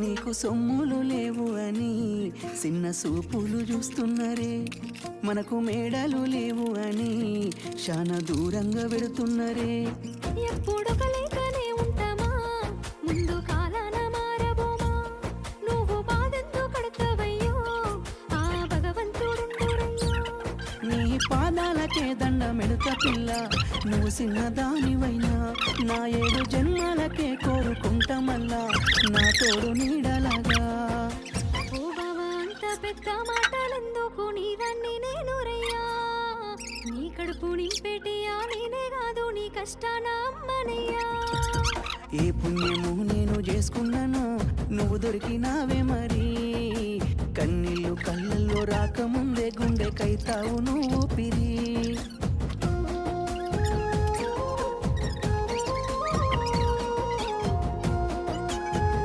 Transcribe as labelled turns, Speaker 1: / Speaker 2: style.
Speaker 1: నీకు సొమ్ములు లేవు అని చిన్న సూపులు చూస్తున్నరే, మనకు మేడలు లేవు అని చాలా దూరంగా పెడుతున్నరే.
Speaker 2: ఎప్పుడు కలేకనే ఉంటామా, ముందు కాలాన మారబోమా. నువ్వు బాధెంతో కడతావయ్యో, ఆ భగవంతుడుండురయ్యో.
Speaker 1: నీ పాదాలకే దండమెడుత పిల్ల, నువ్వు చిన్నదానివైనా నా 7 జన్మలకే కోరుకుంటమల్లా, నా తోడు నీడలాగా.
Speaker 2: ఓ బావా అంత పెద్ద మాటలెందుకు, నీవన్నీ నేను రయ్యా. నీ కడుపు నింపేటియా నేనే కాదు, నీ కష్టాన అమ్మనయ్యా.
Speaker 1: ఏ పుణ్యము నేను చేసుకున్నాను, నువ్వు దొరికినావే మరి. కన్నీళ్ళు కళ్ళల్లో రాకముందే గుండెకైతావు నువ్వు పిరి.